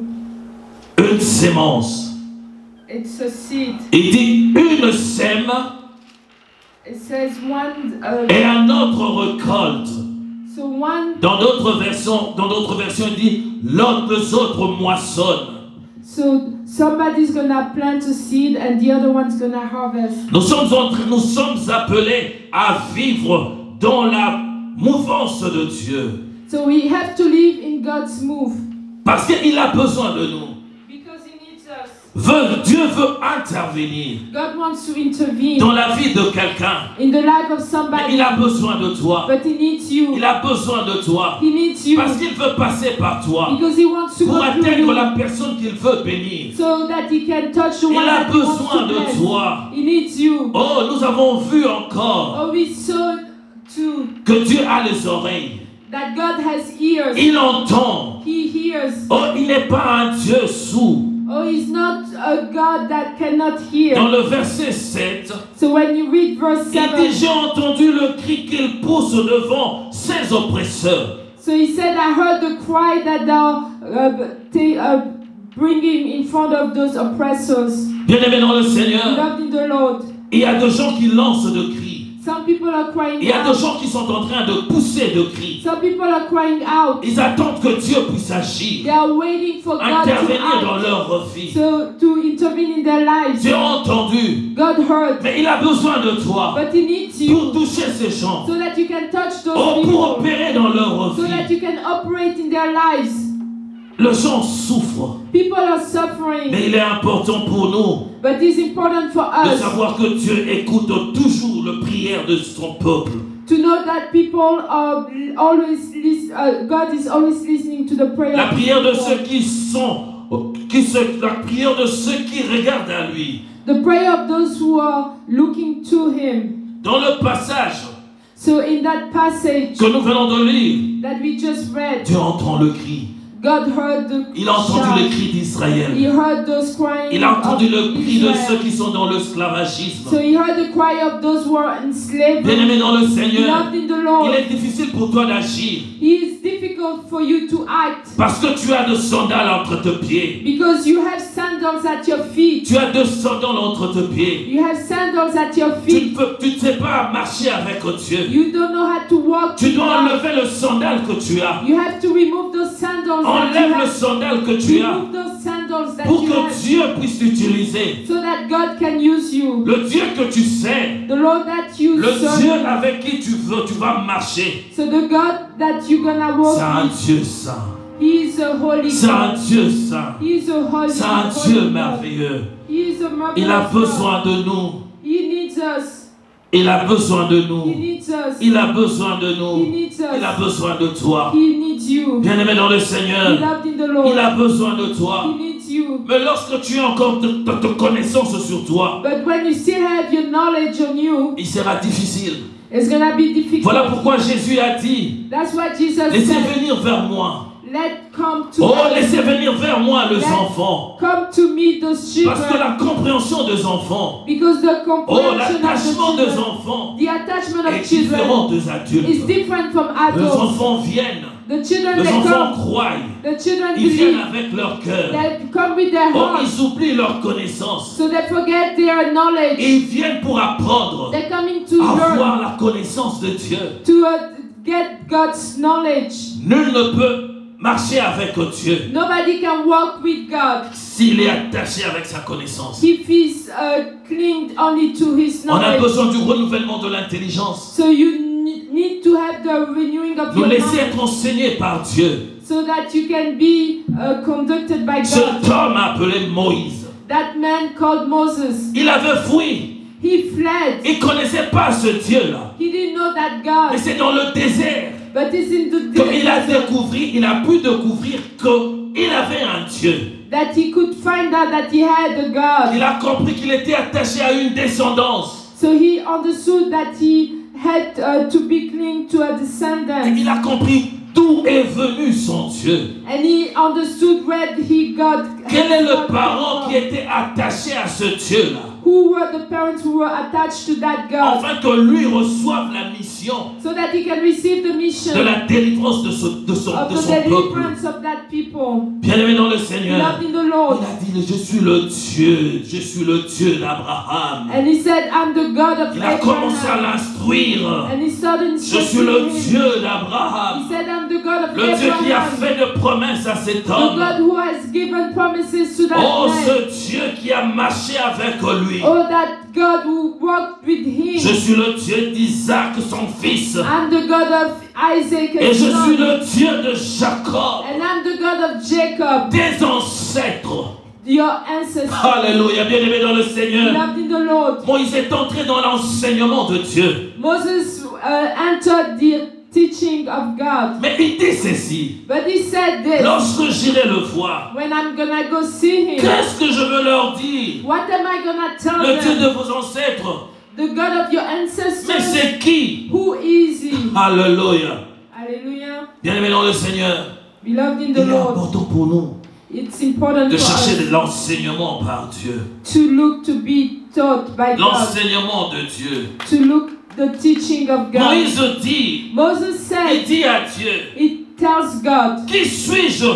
Une sémence. It's a seed. Il dit une sème It says one. et un autre récolte. So one. Dans d'autres versions, il dit les autres moissonnent. So somebody's gonna plant a seed and the other one's gonna harvest. Nous sommes appelés à vivre dans la mouvance de Dieu. So we have to live in God's move Parce qu'il a besoin de nous. because He needs us. Dieu veut intervenir God wants to intervene dans la vie de quelqu'un. in the life of Mais somebody, il a besoin de toi. but He needs you. Il a besoin de toi. He needs you Parce qu'il veut passer par toi because He wants to pour go through atteindre you la personne qu'il veut bénir. so that He can touch the Il one a that He wants besoin to de bless. toi. He needs you. Oh, nous avons vu encore Oh, we saw too que Dieu a les oreilles. that God has ears. Il entend. He hears. Oh, il n'est pas un Dieu sourd. Oh, He's not a God that cannot hear. Dans le verset 7, So when you read verse il dit, 7, j'ai entendu le cri qu'il pousse devant ses oppresseurs. so he said, I heard the cry that thou bringing in front of those oppressors. Bien-aimés dans le Seigneur, Loved in the Lord. il y a des gens qui lancent des cris. Some people are crying Il y a des out. gens qui sont en train de pousser de cris. Some people are crying out. Ils attendent que Dieu puisse They agir, are waiting for God to intervenir dans act, leur vie. to intervene in their lives. Dieu a entendu, God heard, mais il a besoin de toi but He needs pour you toucher ces gens, so that you can touch those pour people, opérer dans leur so that vie. you can operate in their lives. Les gens souffrent, People are suffering, mais il est important pour nous but it's important for de us savoir que Dieu écoute toujours la prière de son peuple. to know that people are always God is always listening to the prayer. La of prière de people. ceux la prière de ceux qui regardent à lui. The prayer of those who are looking to Him. Dans le passage So in that passage que nous venons de lire, that we just read, Dieu entend le cri. God heard the Il a entendu le shout. cri d'Israël. He heard those crying Il a entendu of le cri de Israel. ceux qui sont dans l'esclavagisme. So he heard the cry of those who are enslaved. Bien-aimé dans le Seigneur, Loved in the Lord. il est difficile pour toi d'agir It is difficult for you to act parce que tu as de sandales entre tes pieds. because you have sandals at your feet. Tu as de sandales entre tes pieds. You have sandals at your Tu feet. ne sais pas marcher avec Dieu. You don't know how to walk. Tu with dois God. enlever le sandal que tu as. You have to remove those sandals that you Enlève le have. sandal que tu as Remove those sandals that pour you que have Dieu puisse t'utiliser. so that God can use you. Le Dieu que tu sais, The Lord that you le serve. Dieu avec qui tu vas marcher, So the God that you're gonna walk c'est un with, Dieu saint. He is a holy C'est un God. Dieu saint. He is a holy, C'est un holy Dieu God. merveilleux. He is a marvelous Il a God. besoin de nous. He needs us. Il a besoin de He nous. needs us. Il a besoin de He nous. needs Il a us. besoin de toi. He needs you. Bien-aimé dans le Be Seigneur, loved in the Lord. il a besoin de toi. He needs you. Mais lorsque tu as encore de connaissances sur toi, But when you still have your knowledge on you, il sera difficile. it's gonna be difficult. Voilà pourquoi Jésus a dit, That's what Jesus laissez said. venir vers moi. Let come to Oh, me. laissez venir vers moi les Let enfants. Come to me, those Parce que children. la compréhension des enfants, Because the oh, comprehension of l'attachement the des children, enfants the attachment est of children différent des is adultes. different from Les adults. enfants viennent, The children les that enfants come, croient, the children ils viennent believe, avec leur cœur. they come with their Oh, heart, ils oublient leur connaissance. so they forget their knowledge. Et ils viennent pour apprendre They're coming to à learn, avoir la connaissance de Dieu. to get God's knowledge. Nul ne peut marcher avec Dieu Nobody can walk with God s'il est attaché avec sa connaissance. if he's clinged only to his On a knowledge. besoin du renouvellement de l'intelligence. So you need to have the renewing of Nous your laisser mind être enseignés par Dieu. so that you can be conducted by God. Cet homme appelé Moïse, That man called Moses, il avait fui. he fled. Il ne connaissait pas ce Dieu-là. He didn't know that Mais God, c'est dans le désert but it's in the qu'il a desert découvert, il a pu découvrir qu'il avait un Dieu. that he could find out that he had a God. Il a compris qu'il était attaché à une descendance. So he understood that he had to be cling to a Et descendant. il a compris d'où est venu son Dieu. And he understood where he got. Quel est le parent qui était attaché à ce Dieu-là? Who were the parents who were attached to that God, Afin que lui reçoive la mission so that he can receive the de mission la délivrance de of son the peuple. deliverance of that people. Bien-aimé dans le Seigneur, Loved in the Lord. il a dit, je suis le Dieu d'Abraham. And he said, I'm the God of Il a commencé à Abraham. l'instruire. And he started Je suis le instructing him. Dieu He d'Abraham. said, I'm the God of Le Dieu qui a Abraham. fait de promesses à cet The homme. God who has given promises to that Oh, man. ce Dieu qui a marché avec lui. Oh, that God who walked with him. Je suis le Dieu d'Isaac, son fils. I'm the God of Isaac Et and je son. suis le Dieu de Jacob, And I'm the God of Jacob, des ancêtres. your ancestor. Alléluia, bien-aimé dans le Seigneur. Loved in the Lord. Moïse est entré dans l'enseignement de Dieu. Moses entered the teaching of God. Mais il dit ceci. But he said this, Lorsque j'irai le voir, when I'm gonna go see him, qu'est-ce que je veux leur dire? what am I gonna tell Le Dieu them? de vos ancêtres. The God of your Mais ancestors, c'est qui? who is he? Alléluia. Hallelujah. Bien-aimé dans le Seigneur. Beloved in Il the est Lord, important pour nous it's important de for chercher us de l'enseignement par Dieu. to look to be taught by God, L'enseignement de Dieu. to look the teaching of God. Moïse dit, Moses il said, dit à Dieu, it tells God, qui suis-je,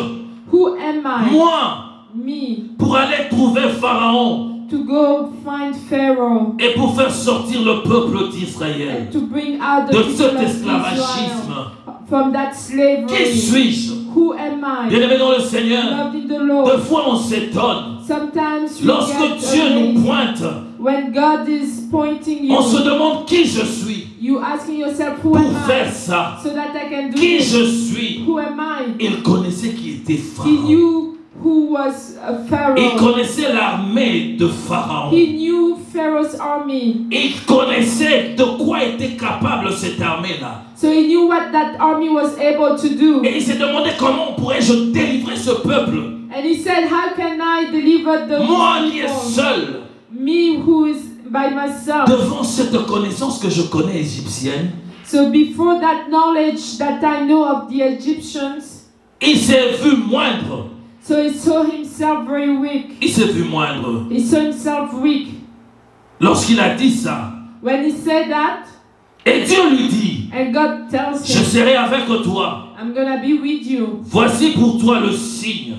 who am I? moi, Me. pour aller trouver Pharaon to go find Pharaoh et pour faire sortir le peuple d'Israël and to bring out the de people cet of esclavagisme. Israel from that Qui slavery. suis-je? Who am I? Bien-aimé dans le Seigneur, Loved in the deux Lord. fois on s'étonne. Sometimes we Lorsque get Dieu nous amazed pointe, when God is pointing on se you. demande qui je suis You asking yourself, who pour am faire I? ça. So that I can do Qui this. je suis? Who am I? Il connaissait qui était He Pharaon. knew who was a Il Pharaoh. connaissait l'armée de Pharaon. He knew Pharaoh's army. Il connaissait de quoi était capable cette armée-là. So he knew what that army was able to do. Et il s'est demandé comment pourrais-je délivrer ce peuple. And he said, how can I deliver the Moi qui est people? seul Me who is by myself. devant cette connaissance que je connais égyptienne. So before that knowledge that I know of the Egyptians, Il s'est vu moindre. so he saw himself very weak. Il s'est vu moindre. He saw himself weak. Lorsqu'il a dit ça, When he said that, et Dieu lui dit, and God tells je him, serai avec toi. I'm gonna be with you. Voici pour toi le signe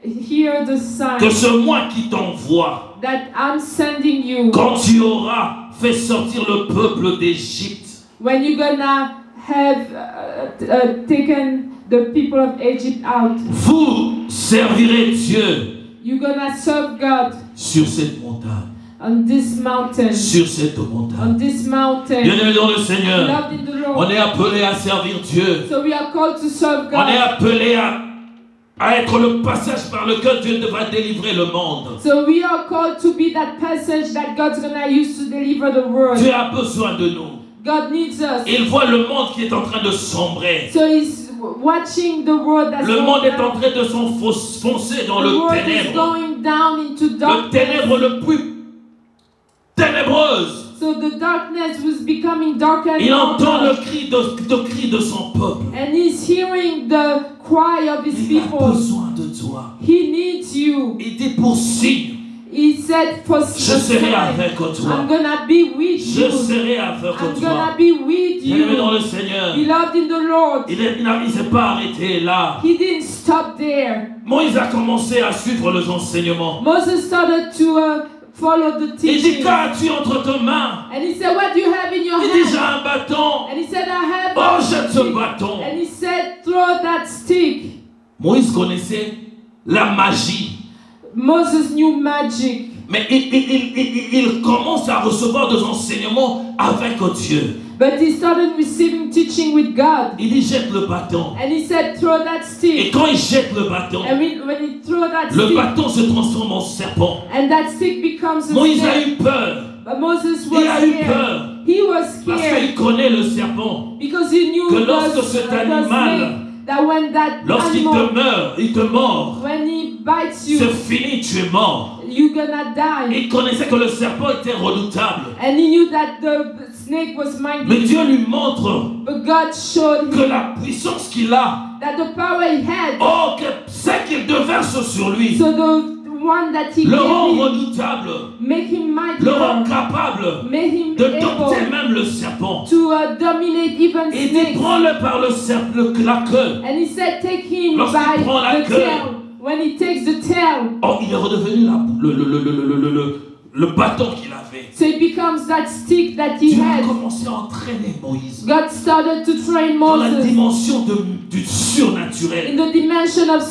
Hear the sign que c'est moi qui t'envoie. that I'm sending you. Quand tu auras fait sortir le peuple d'Égypte, When you're gonna have taken the people of Egypt out, vous servirez Dieu you're gonna serve God sur cette montagne. on this mountain. Sur cette montagne. On this mountain. Bien-aimé dans le Seigneur, Loved in the on Lord. est appelé à servir Dieu. So we are called to serve On est God. appelé à être le passage par lequel Dieu va délivrer le monde. So we are called to be that passage that God's gonna use to deliver the world. Dieu a besoin de nous. God needs us. Il voit le monde qui est en train de sombrer. So he's watching the world that's Le going monde est en down. train de s'enfoncer dans The le world is ténèbre. going down into Le darkness. ténèbre le plus ténébreuse. So the darkness was becoming darker and Il entend le darker. cri de son peuple. And he's hearing the cry of his Il a people. besoin de toi. He needs you. Il dit pour signe, He said for je serai sign, avec toi. I'm gonna be with Je you. serai avec I'm toi. gonna be with Bien-aimé dans you. le Seigneur, Beloved in the Lord. il ne s'est pas arrêté là. He didn't stop there. Moïse a commencé à suivre les enseignements. Moses started to follow the Il dit, teaching. qu'as-tu entre tes mains? And he said, what do you have in your Il dit, j'ai hand? un bâton. And he said, I have Oh, a jette ce stick. bâton. And he said, throw that stick. Moïse connaissait la magie. Moses knew magic. Mais il commence à recevoir des enseignements avec Dieu. But he started receiving teaching with God. Il dit, jette le bâton. And he said, throw that Et stick. quand il jette le bâton, And when he threw that le stick, bâton se transforme en serpent. and that stick becomes a Moïse a snake. eu peur. But Moses Il a was eu scared. peur. He was Parce scared qu'il connaît le serpent. because he knew Que the lorsque cet animal, snake, that when that lorsqu'il animal, te meurt, il te mord. when he bites you, C'est fini, tu es mort. you're gonna die. Il connaissait que le serpent était redoutable. And he knew that the snake was Mais mighty. Dieu lui montre But God showed que him la puissance qu'il a, that the power he had, oh, que c'est qu'il déverse sur lui, so the one that he le rend gave him, redoutable, make him le rend mighty, capable made him de dompter able même le serpent. to dominate even Il dit, snakes. prends-le par la queue. And he said, take him Lorsqu'il by prend la the queue. tail. When he takes the tail, Oh, il est redevenu le bâton qu'il avait. so it becomes that stick that he Dieu a had. commencé à entraîner Moïse God started to train dans la Moses dimension du in surnaturel. the dimension of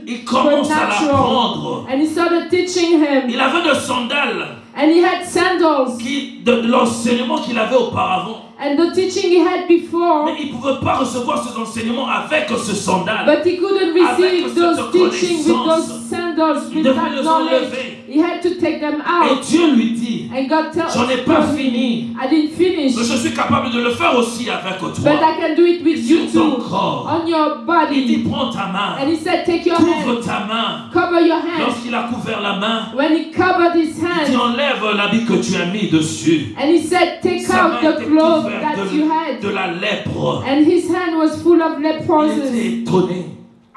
Il commence à l'apprendre. and he started teaching him. Il avait des sandales And he had sandals. de l'enseignement qu'il avait auparavant. And the teaching he had before, Mais il ne pouvait pas recevoir ces enseignements avec ce sandal. but he couldn't Avec receive cette those teaching with connaissance. those sandals, Il with devait that les knowledge. enlever. He had to take them Et out. Dieu lui dit, And God j'en ai pas told fini. him, I didn't finish, Mais je suis capable de le faire aussi avec but toi. I can do it with Sur you ton too, corps. on your Il dit, body. prends ta main. And he said, take your Couvre hand, ta main. cover your hand. Lorsqu'il a couvert la main, When he covered his il dit, hand, enlève l'habit que tu as mis dessus. and he said, take Sa out main the était clothes couverte that you had. de la lèpre. And his hand was full of Il était leprosis. étonné.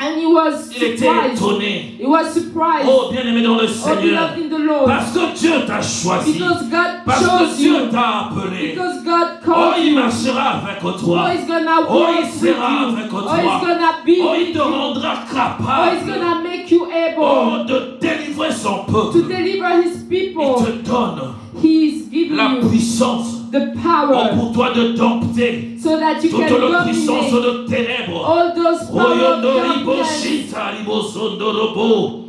And he was Il était surprised. étonné. He was surprised. Oh, bien-aimé dans le Oh, Seigneur. beloved in the Lord. Parce que Dieu t'a choisi. Because God Parce que chose Dieu you. t'a appelé. Because God Oh, called il you. marchera avec Oh, toi. he's gonna Oh, walk il with sera you. avec Oh, toi. he's gonna be Oh, il with te you. rendra Oh, he's capable. gonna make you able Oh, de délivrer son son to peuple. deliver his Il people. te donne He is giving la you puissance the power pour toi de dompter so that you toute can la puissance dominate de ténèbres. all those power of Oyondori darkness. Boshita Ribosondorobo.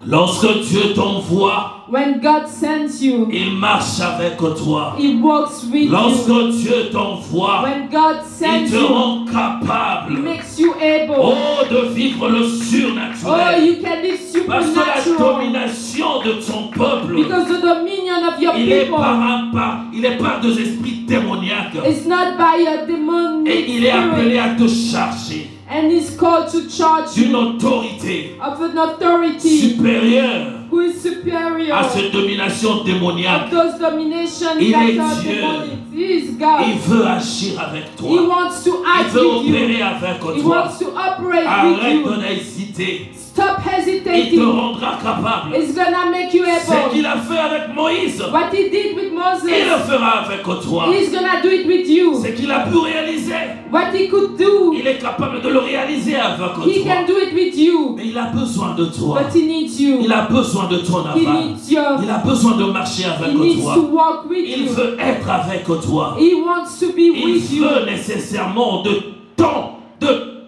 Lorsque Dieu t'envoie, When God sends you, il marche avec toi. He walks with you. Lorsque Dieu t'envoie, When God il sends te you, rend He capable, makes you able. oh, de vivre le Oh, surnaturel. you can live Parce que la supernatural domination de ton peuple, because the dominion of your il est people par des esprits démoniaques. is not by a demonic Et il est appelé spirit, à te charger and is called to charge d'une you autorité of an authority supérieure who is superior à cette domination démoniaque. of those dominations Il that est are Dieu. demonic. He is God. Il veut agir avec He toi. wants to Il act veut with you. opérer avec He toi. wants to operate with Arrête you. de hésiter. Stop Il te hesitating. rendra capable. It's gonna make you Ce able. qu'il a fait avec Moïse, What he did with il Moses, le fera avec toi. he's gonna do it with you. Ce qu'il a pu réaliser, What he could do, il est capable de le réaliser avec he toi. can do it with you. Mais il a besoin de toi. But he needs you. Il a besoin de ton He aval. needs you. Il a besoin de marcher He avec needs toi. to walk with Il you. veut être avec toi. He wants to be Il with you. veut nécessairement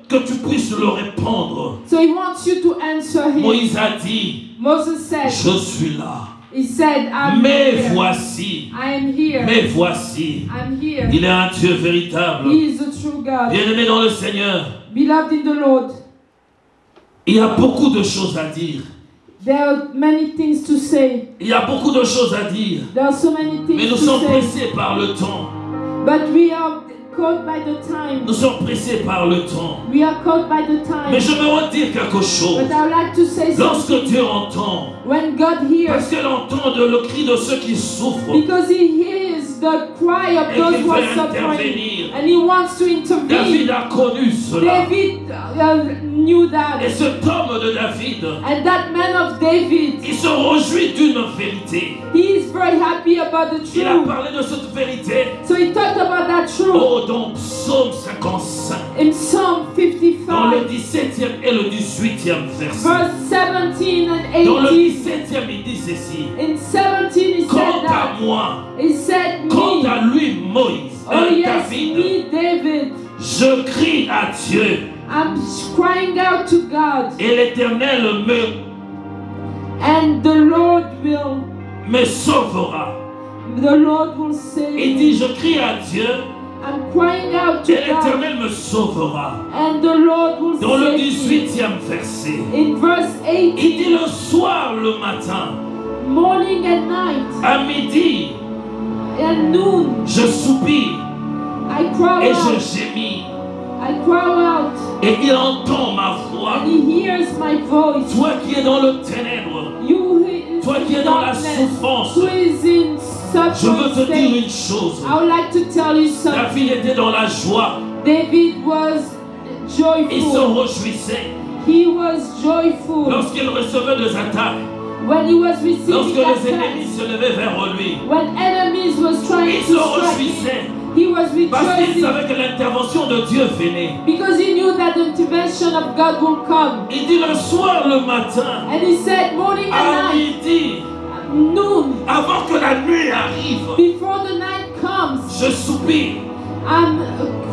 que tu puisses le répondre. So he wants you to answer him. Moïse a dit, Moses said, je suis là. he said, I'm Mais here. voici, I am here. mais voici. I'm here. Il est un Dieu véritable. He is the true God. Bien-aimé dans le Seigneur, Beloved in the Lord, il y a beaucoup de choses à dire. there are many things to say. Il y a beaucoup de choses à dire. There are so many Mais things nous to sommes say. pressés par le temps. But we are caught by the time. Nous sommes pressés par le temps. We are caught by the time. Mais je veux redire quelque chose. But I would like to say Lorsque something. Dieu entend, When God hears, parce qu'elle entend le cri de ceux qui souffrent, because He hears the cry of et those qu'il who are veut suffering, intervenir. and He wants to David intervene. a connu cela. David knew that. Et cet homme de David, And that man of David, il se réjouit d'une vérité. he is very happy about the Il a truth. parlé de cette vérité. So he talked about that truth Oh, dans Psaume 55, in Psalm dans le 55, 17e et le 18e verset. verse 17 and Dans le 18. 17e, il dit ceci. In 17 he Quant said à that. moi, He said, quant me. à lui, Moïse, Oh yes, David, me, David. je crie à Dieu I'm crying out to God, et l'Éternel and the Lord me sauvera. will save Il me. dit, je crie à Dieu I'm crying out to et God, l'Éternel me sauvera. and the Lord will Dans le save me. 18e verset, In verse il dit 18, le soir, le matin, morning and night, à midi, and noon, je soupire I cry et je out, gémis. I cry out, Et il entend ma voix. and He hears my voice. Toi qui es dans le ténèbre, You who is toi qui es in dans la darkness, souffrance, who is in je veux suffering te dire state, une chose. I would like to tell you something. David était dans la joie. David was Il se joyful. réjouissait He was joyful lorsqu'il recevait des attaques, when he was receiving lorsque les ennemis attacks. se levaient vers lui. When enemies was trying Il to se strike him, réjouissait he was parce qu'il rejoicing savait que l'intervention de Dieu venait. because he knew that the intervention of God will come. Il dit le soir, le matin, And he said, morning à and night, midi, noon, avant que la nuit arrive, before the night comes, je soupire I'm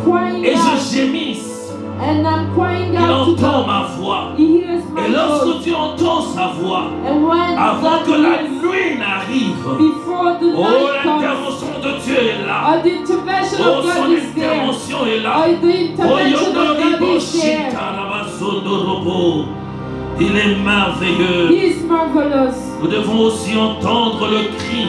crying et je out, gémisse. and I'm crying Il out to entend God. ma voix. He hears Et my lorsque voice. tu entends sa voix, And when avant God que la hears, nuit n'arrive, before the oh, night comes, l'intervention de Dieu est là. or the intervention Oh, of God son is there, intervention est là. or the intervention of God is there. Il est merveilleux. He is marvelous. Nous devons aussi entendre le cri,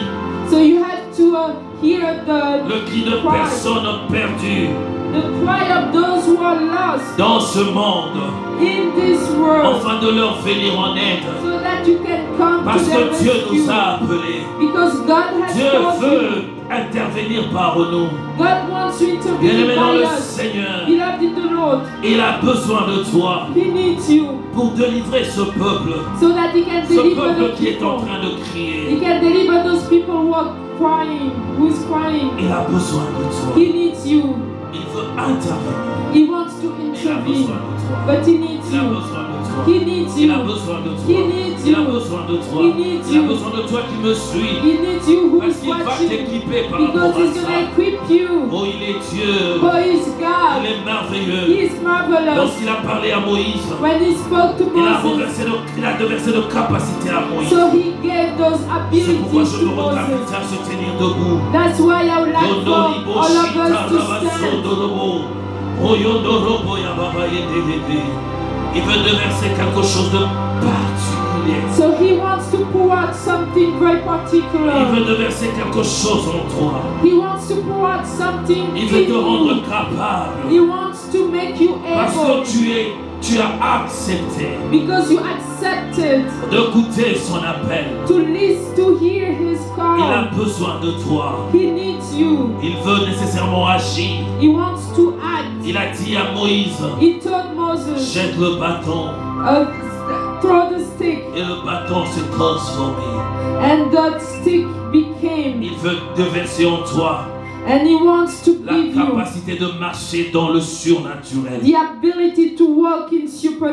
So you have to hear le cri de cry, personnes perdues the cry of those who are lost dans ce monde, in this world, afin de leur venir en aide. so that you can come Parce to their que Dieu rescue. nous a appelés. Because God has Dieu called veut you. intervenir par nous. God wants to intervene Bien-aimé dans by le us. Seigneur, Beloved in the Lord, il a besoin de toi He needs you pour délivrer ce peuple. so that He can Ce deliver peuple the qui est en people. train de He crier. can deliver those people who are crying, who is crying. Il a besoin de toi. He needs you. Il veut intervenir. He wants to Il a intervene, besoin de toi. but He needs Il a you. besoin de toi. toi. He needs Il a you. besoin de toi. He needs Il a you. besoin de toi. He needs Il a you. besoin de toi qui me suis. He needs you who Parce is qu'il va watching. t'équiper par Because rapport à He's going to ça. equip you. Oh, il est Dieu. For He's Il God. est merveilleux. He is marvelous. Lorsqu'il a parlé à Moïse, When He spoke to il a Moses, versé de capacité à Moïse. so He gave those C'est pourquoi abilities je to me regarde Moses. à se tenir debout. That's why I would like for all of us to stand. Il veut déverser quelque chose de particulier. So He wants to pour out something very Il particular. veut déverser quelque chose en toi. He wants to pour out something Il veut te in rendre you. capable. He wants to make you Parce able que tu as accepté because you accepted de goûter son appel. to listen, to hear His Il a call. besoin de toi. He needs you. Il veut nécessairement agir. He wants to act. Il a dit à Moïse, He told Moses, jette le bâton. throw the stick, Et le bâton s'est transformé. and that stick became. Il veut déverser en toi And He wants to la give you capacité de marcher dans le surnaturel. the ability to walk in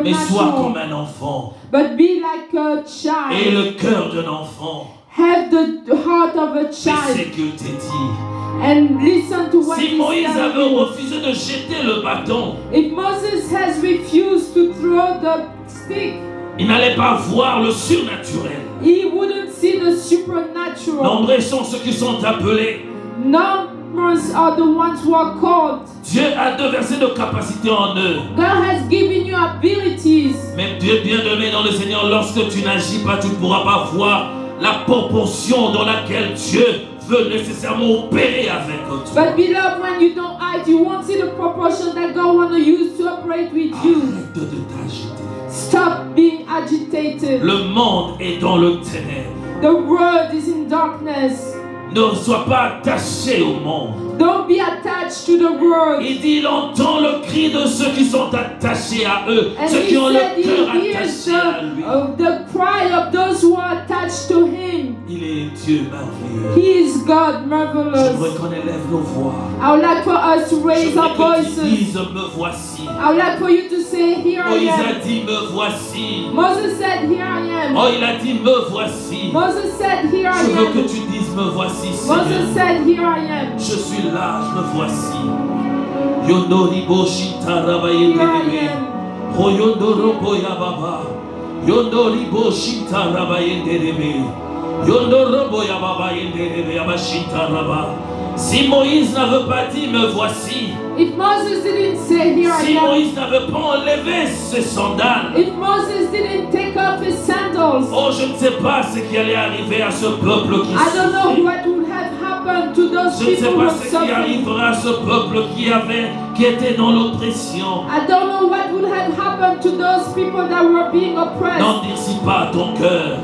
Mais sois comme supernatural, un enfant. but be like a Et child. le cœur d'un enfant. Have the heart of a C'est ce child qu'il t'a dit. and listen to what Si He Moïse telling avait you. refusé de jeter le bâton, If Moses has refused to throw the stick, il n'allait pas voir le surnaturel. he wouldn't see the supernatural. Nombreux sont ceux qui sont appelés. Numbers are the ones who are called. Dieu a déversé de capacités en eux. God has given you abilities. Mais Dieu bien-aimé dans le Seigneur, lorsque tu n'agis pas, tu ne pourras pas voir la proportion dans laquelle Dieu veut nécessairement opérer avec toi. But beloved, when you don't act, you won't see the proportion that God wants to use to operate with you. Arrête de t'agiter. Stop being agitated. Le monde est dans le ténèbre. The world is in darkness. Ne sois pas attaché au monde. Don't be attached to the world. Il dit, il entend le cri de ceux qui sont attachés à eux, And ceux He qui ont said le cœur He hears attaché à lui. the cry of those who are attached to Him. Il est Dieu merveilleux. He is God, J'aimerais marvelous. qu'on élève nos voix. I would like for us to raise our J'aimerais que tu voices. dises, me voici. I would like for you to say, here I Moïse a am. dit, me voici. Moses said, here I am. Oh, il a dit, me voici. Moses said, here I Je veux que am. tu dises, me voici, Seigneur. Moses said, here I am. Je suis là, je me voici. Yondoribo shita rabayende Here I debe. am. Hoyondorobo yababa. Yondoribo shita rabayende debe. Yondorobo yababa yende debe yabashita raba. Si Moïse n'avait pas dit me voici, If Moses didn't say, here I si am. Moïse n'avait pas enlevé ses sandales, If Moses didn't take off his sandals, oh, je ne sais pas ce qui allait arriver à ce peuple qui I don't know souffrait. what would have happened to those Je ne sais people who pas were ce qui suffering. arrivera à ce peuple qui était dans l'oppression. I don't know what would have happened to those people that were being oppressed. N'endurcis pas ton cœur.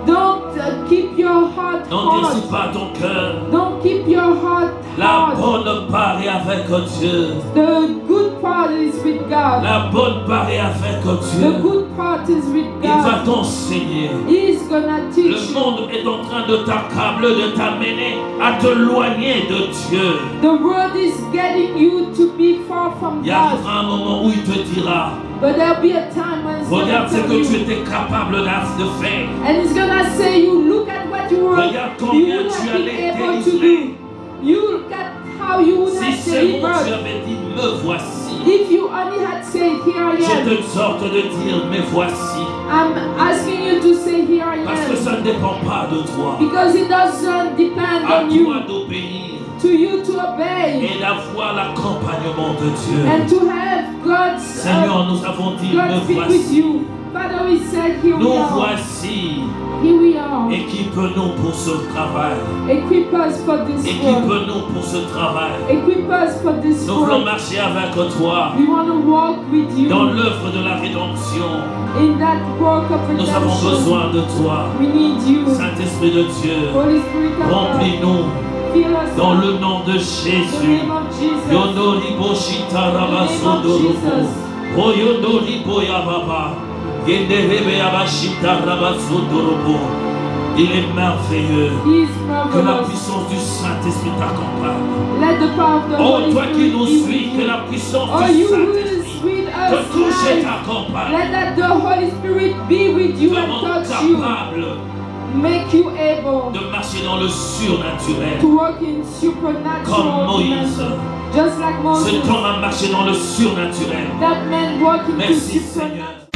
Don't keep your heart N'endurcis hard. pas ton cœur. Don't keep your heart La hard. bonne part est avec Dieu. The good part is with God. La bonne part est avec The Dieu. good part is with Il va God. t'enseigner. He's gonna teach Le you. monde est en train de t'accabler, de t'amener à te éloigner de Dieu. The world is getting you to be far from Il God. arrivera un moment où il te dira, But there'll be a time when it's gonna regarde ce tell que tu you. étais capable de faire. And it's gonna say you look at what you were Regarde you combien would tu have been allais able to délivrer. do. You look at how you would Si have seulement tu delivered. avais dit, me voici. If you only had said, here I Je am. te sorte de dire, me voici. I'm asking you to say, here I Parce que am. ça ne dépend pas de toi. Because it doesn't depend À on toi you. d'obéir To you to obey. et d'avoir l'accompagnement de Dieu. And to have God's Seigneur, nous avons dit, God me speak with voici. you. Father, we said, here we Nous are. voici. Here we are. Équipe-nous pour ce travail. Equip us for this work. Équipe-nous pour ce travail. Equip us for this Nous voulons work. marcher avec toi We want to walk with you dans l'œuvre de la rédemption. in that work of Nous avons redemption. besoin de toi. We need you. Saint-Esprit de Dieu, Holy Spirit of God, remplis-nous fill us dans up. le nom de In the Jésus. name of Jesus. Yondoribo shita rabasondorobo. Oyondoribo yababa. Yenderebe yabashita rabasondorobo. Il est merveilleux. He is Que la marvelous. puissance du Saint-Esprit t'accompagne. Let the power of the Oh, Holy toi qui Spirit nous be with suis, que you. la puissance Oh, du you who is Saint-Esprit with te us touche et life. t'accompagne, Let that the Holy Spirit be with you te and rende touch you. capable Make you able de marcher dans le surnaturel. to work in Comme supernatural Moïse. dimension. Just like Cet Moses. homme a marché dans le surnaturel. That man walking Merci into Seigneur. supernatural.